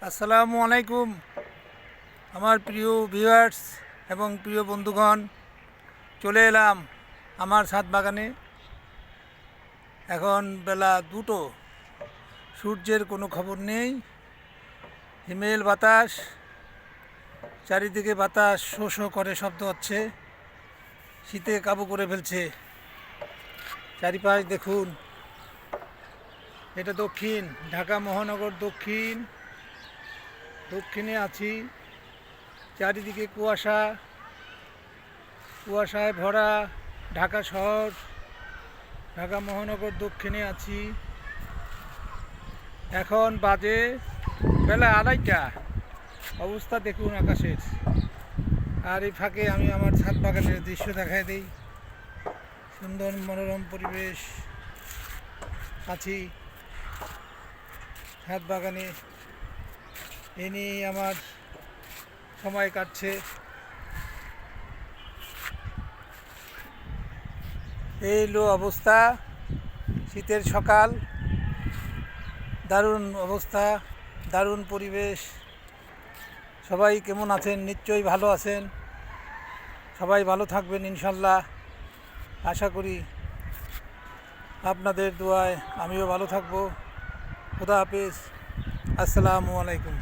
আসসালামু আলাইকুম আমার প্রিয় ভিউয়ার্স এবং প্রিয় বন্ধুগণ, চলে এলাম আমার ছাদ বাগানে। এখন বেলা 2টো, সূর্যের কোনো খবর নেই। হিমেল বাতাস, চারিদিকে বাতাস শো শো করে শব্দ হচ্ছে। শীতে কাবু করে ফেলছে। চারিপাশ দেখুন, এটা দক্ষিণ ঢাকা মহানগর। দক্ষিণে আছি, চারিদিকে কুয়াশায় ভরা ঢাকা শহর। ঢাকা মহানগর দক্ষিণে আছি। এখন বাজে বেলা 2:30। অবস্থা দেখুন আকাশের। আর এই ফাঁকে আমি আমার ছাদ বাগানের দৃশ্য দেখাই দিই। সুন্দর মনোরম পরিবেশ আছি ছাদ বাগানে। এ নিয়েই আমার সময় কাটছে। এই হলো অবস্থা, শীতের সকাল, দারুণ অবস্থা, দারুণ পরিবেশ। সবাই কেমন আছেন? নিশ্চয়ই ভালো আছেন। সবাই ভালো থাকবেন ইনশাল্লাহ। আশা করি আপনাদের দোয়ায় আমিও ভালো থাকবো। খোদা হাফেজ। আসসালামু আলাইকুম।